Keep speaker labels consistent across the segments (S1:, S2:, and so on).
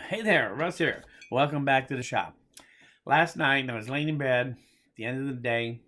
S1: Hey there, Russ here. Welcome back to the shop. Last night I was laying in bed at the end of the day,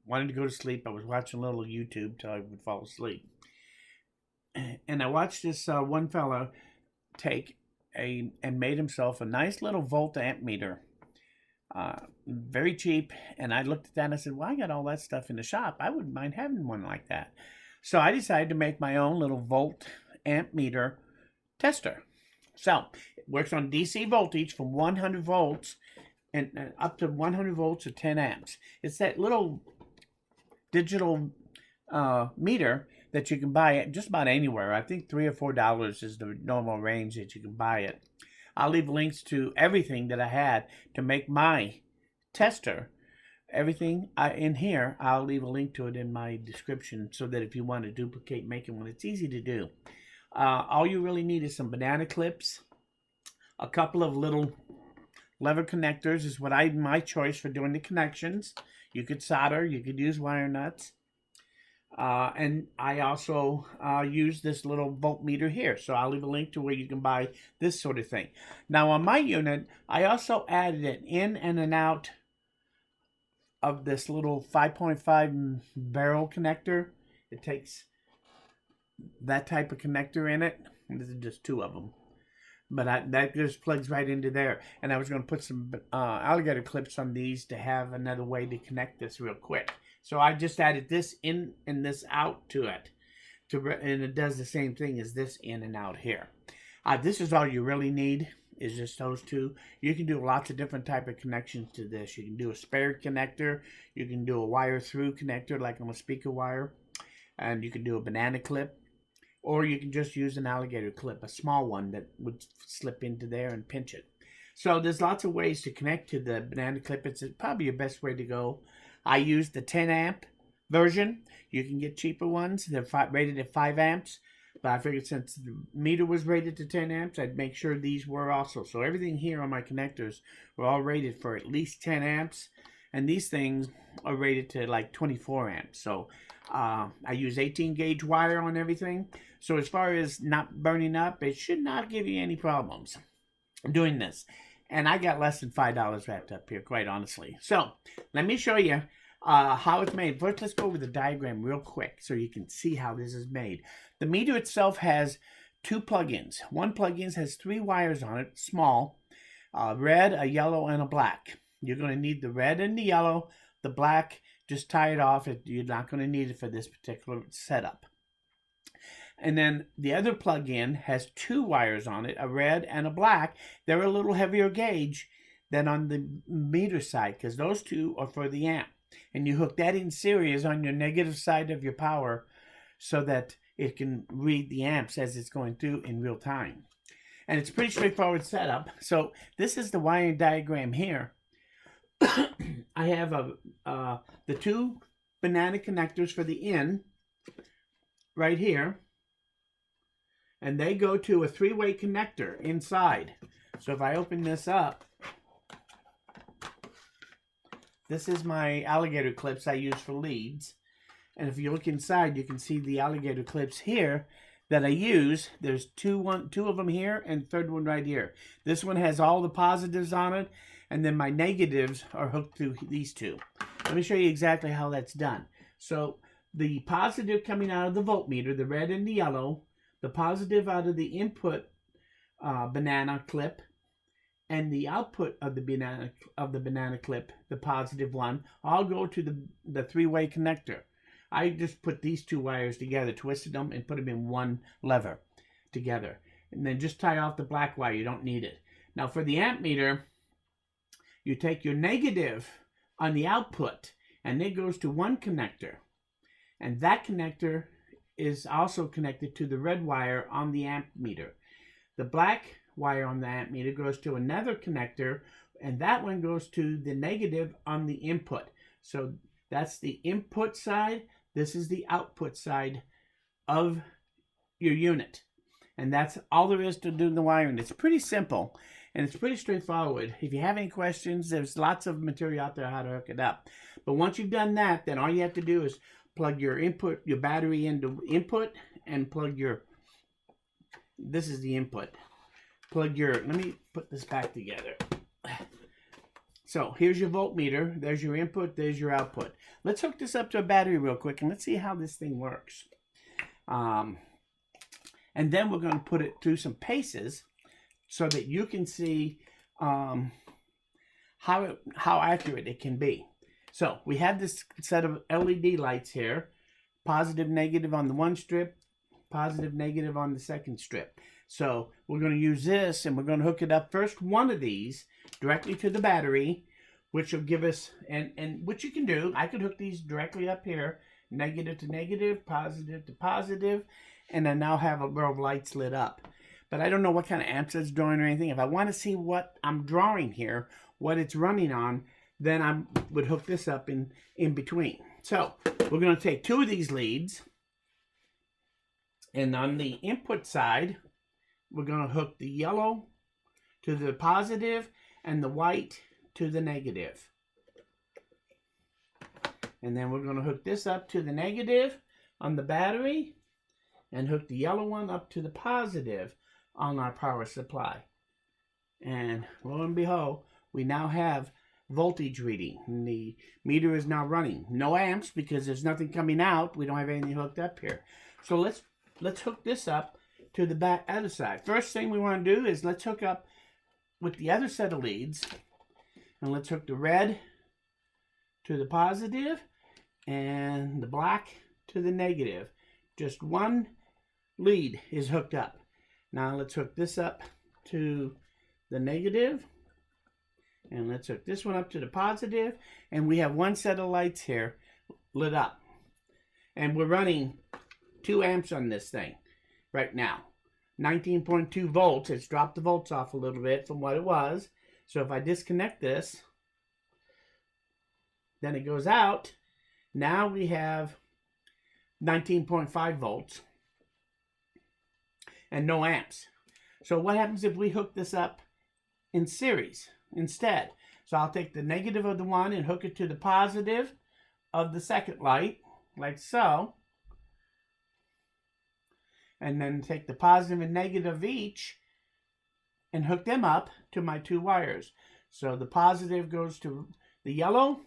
S1: wanted to go to sleep. I was watching a little YouTube till I would fall asleep. And I watched this one fella take and made himself a nice little volt amp meter. Very cheap. And I looked at that and I said, well, I got all that stuff in the shop. I wouldn't mind having one like that. So I decided to make my own little volt amp meter tester. So it works on DC voltage from 100 volts and up to 100 volts or 10 amps. It's that little digital meter that you can buy at just about anywhere. I think $3 or $4 is the normal range that you can buy it. I'll leave links to everything that I had to make my tester. Everything in here, I'll leave a link to it in my description so that if you want to duplicate making one, it's easy to do. All you really need is some banana clips, a couple of little lever connectors is my choice for doing the connections. You could solder, you could use wire nuts. And I also use this little voltmeter here. So I'll leave a link to where you can buy this sort of thing. Now on my unit, I also added an in and an out of this little 5.5 barrel connector. It takes that type of connector in it. This is just two of them. But that just plugs right into there. And I was going to put some alligator clips on these to have another way to connect this real quick. So I just added this in and this out to it. And it does the same thing as this in and out here. This is all you really need is just those two. You can do lots of different type of connections to this. You can do a spare connector. You can do a wire through connector like on a speaker wire. And you can do a banana clip. Or you can just use an alligator clip, a small one that would slip into there and pinch it. So there's lots of ways to connect to the banana clip. It's probably your best way to go. I use the 10 amp version. You can get cheaper ones. They're rated at 5 amps. But I figured since the meter was rated to 10 amps, I'd make sure these were also. So everything here on my connectors were all rated for at least 10 amps. And these things are rated to like 24 amps. So I use 18 gauge wire on everything. So as far as not burning up, it should not give you any problems doing this. And I got less than $5 wrapped up here, quite honestly. So let me show you how it's made. First, let's go over the diagram real quick so you can see how this is made. The meter itself has two plugins. One plugin has 3 wires on it, small, red, a yellow, and a black. You're going to need the red and the yellow. The black, just tie it off. You're not going to need it for this particular setup. And then the other plug-in has 2 wires on it, a red and a black. They're a little heavier gauge than on the meter side because those 2 are for the amp. And you hook that in series on your negative side of your power so that it can read the amps as it's going through in real time. And it's a pretty straightforward setup. So this is the wiring diagram here. I have the 2 banana connectors for the in right here. And they go to a 3-way connector inside. So if I open this up, this is my alligator clips I use for leads. And if you look inside, you can see the alligator clips here that I use. There's two of them here and third one right here. This one has all the positives on it. And then my negatives are hooked to these 2. Let me show you exactly how that's done. So the positive coming out of the voltmeter, the red and the yellow, the positive out of the input banana clip, and the output of the banana clip, the positive one, all go to the 3-way connector. I just put these 2 wires together, twisted them, and put them in one lever together. And then just tie off the black wire. You don't need it. Now for the amp meter, you take your negative on the output, and it goes to one connector. And that connector is also connected to the red wire on the amp meter. The black wire on the amp meter goes to another connector, and that one goes to the negative on the input. So that's the input side. This is the output side of your unit. And that's all there is to do the wiring. It's pretty simple, and it's pretty straightforward. If you have any questions, there's lots of material out there how to hook it up. But once you've done that, then all you have to do is plug your battery into input, and plug this is the input. plug your, let me put this back together. So here's your voltmeter, there's your input, there's your output. Let's hook this up to a battery real quick and let's see how this thing works. And then we're going to put it through some paces so that you can see how accurate it can be. So we have this set of LED lights here, positive, negative on the one strip, positive, negative on the second strip. So we're going to use this and we're going to hook it up first, one of these directly to the battery, which will give us, and what you can do, I could hook these directly up here, negative to negative, positive to positive, and I now have a row of lights lit up. But I don't know what kind of amps it's drawing or anything. If I want to see what I'm drawing here, what it's running on, then I would hook this up in between. So we're going to take two of these leads, and on the input side, we're going to hook the yellow to the positive and the white to the negative. And then we're going to hook this up to the negative on the battery and hook the yellow one up to the positive on our power supply. And lo and behold, we now have voltage reading. And the meter is now running. No amps because there's nothing coming out. We don't have anything hooked up here. So let's hook this up to the other side. First thing we want to do is let's hook up with the other set of leads. And let's hook the red to the positive and the black to the negative. Just one lead is hooked up. Now let's hook this up to the negative. And let's hook this one up to the positive. And we have one set of lights here lit up. And we're running 2 amps on this thing right now. 19.2 volts. It's dropped the volts off a little bit from what it was. So if I disconnect this, then it goes out. Now we have 19.5 volts and no amps. So what happens if we hook this up in series instead? So I'll take the negative of the one and hook it to the positive of the second light, like so. And then take the positive and negative of each and hook them up to my 2 wires. So the positive goes to the yellow,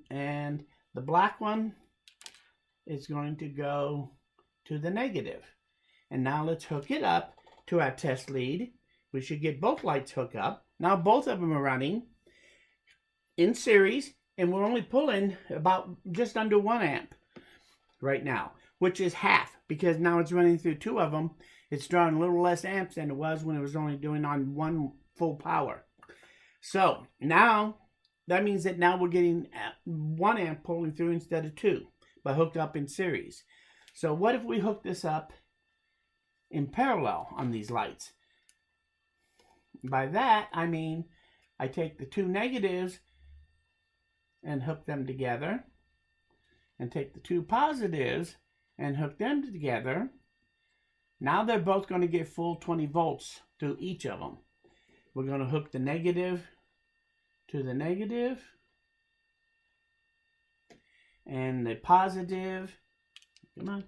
S1: and the black one is going to go to the negative. And now let's hook it up to our test lead. We should get both lights hooked up. Now both of them are running in series, and we're only pulling about just under 1 amp right now, which is half, because now it's running through 2 of them. It's drawing a little less amps than it was when it was only doing on 1 full power. So now that means that now we're getting 1 amp pulling through instead of 2, but hooked up in series. So what if we hook this up in parallel on these lights? By that, I mean I take the 2 negatives and hook them together, and take the 2 positives and hook them together. Now they're both going to get full 20 volts through each of them. We're going to hook the negative to the negative and the positive, come on,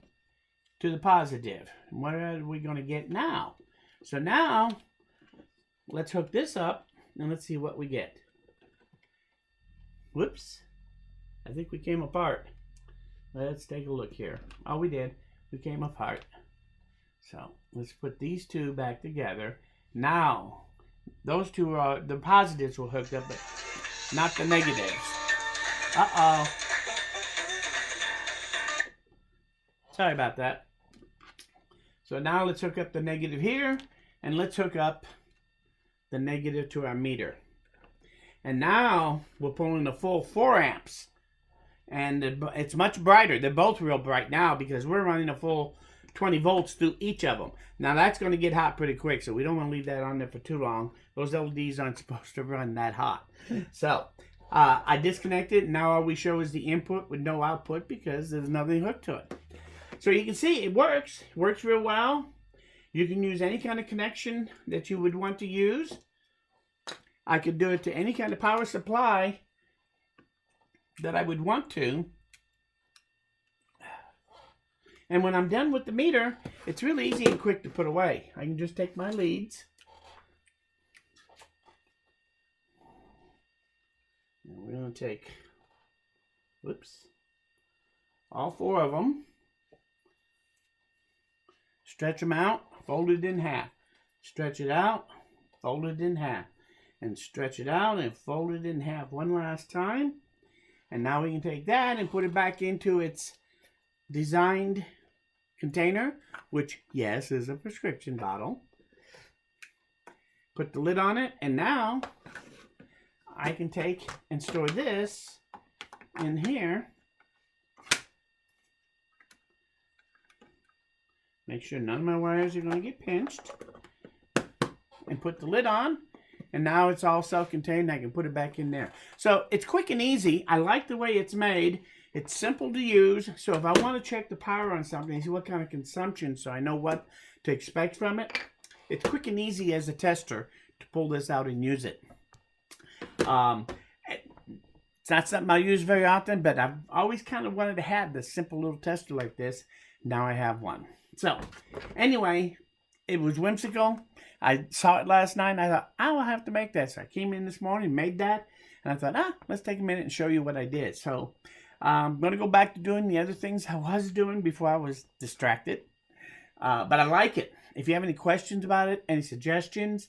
S1: to the positive. And what are we going to get now? So now let's hook this up and let's see what we get. Whoops, I think we came apart. Let's take a look here. Oh, we did. We came apart. So let's put these 2 back together. Now, those 2 are, the positives were hooked up, but not the negatives. Uh-oh. Sorry about that. So now let's hook up the negative here, and let's hook up the negative to our meter. And now we're pulling a full 4 amps. And it's much brighter. They're both real bright now because we're running a full 20 volts through each of them. Now that's going to get hot pretty quick, so we don't want to leave that on there for too long. Those LEDs aren't supposed to run that hot. So I disconnected. Now all we show is the input with no output because there's nothing hooked to it. So you can see it works. It works real well. You can use any kind of connection that you would want to use. I could do it to any kind of power supply that I would want to. And when I'm done with the meter, it's really easy and quick to put away. I can just take my leads. And we're going to take, all 4 of them. Stretch them out, fold it in half. Stretch it out, fold it in half. And stretch it out and fold it in half one last time. And now we can take that and put it back into its designed container, which, yes, is a prescription bottle. Put the lid on it, and now I can take and store this in here. Make sure none of my wires are going to get pinched. And put the lid on. And now it's all self-contained. I can put it back in there. So it's quick and easy. I like the way it's made. It's simple to use. So if I want to check the power on something, see what kind of consumption, so I know what to expect from it, it's quick and easy as a tester to pull this out and use it. It's not something I use very often, but I've always kind of wanted to have this simple little tester like this. Now I have one. So anyway, it was whimsical. I saw it last night, and I thought, I will have to make that. So I came in this morning, made that, and I thought, let's take a minute and show you what I did. So I'm going to go back to doing the other things I was doing before I was distracted. But I like it. If you have any questions about it, any suggestions,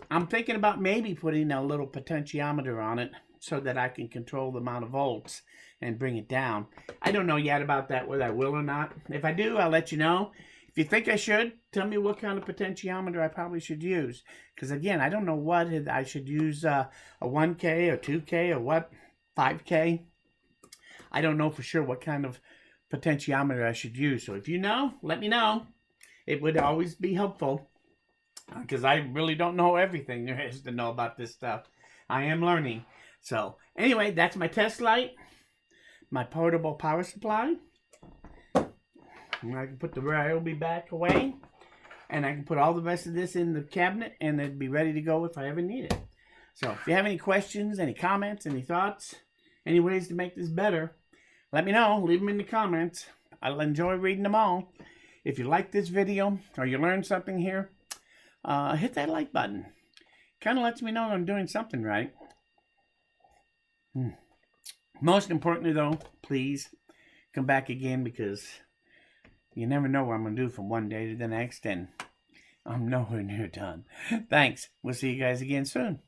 S1: I'm thinking about maybe putting a little potentiometer on it so that I can control the amount of volts and bring it down. I don't know yet about that, whether I will or not. If I do, I'll let you know. If you think I should, tell me what kind of potentiometer I probably should use. Because again, I don't know what I should use, a 1K or 2K or what, 5K. I don't know for sure what kind of potentiometer I should use. So if you know, let me know. It would always be helpful. Because I really don't know everything there is to know about this stuff. I am learning. So anyway, that's my test light. My portable power supply. And I can put the Ryobi back away. And I can put all the rest of this in the cabinet. And it'd be ready to go if I ever need it. So if you have any questions, any comments, any thoughts, any ways to make this better, let me know. Leave them in the comments. I'll enjoy reading them all. If you like this video or you learned something here, hit that like button. Kind of lets me know I'm doing something right. Most importantly, though, please come back again, because you never know what I'm going to do from one day to the next, and I'm nowhere near done. Thanks. We'll see you guys again soon.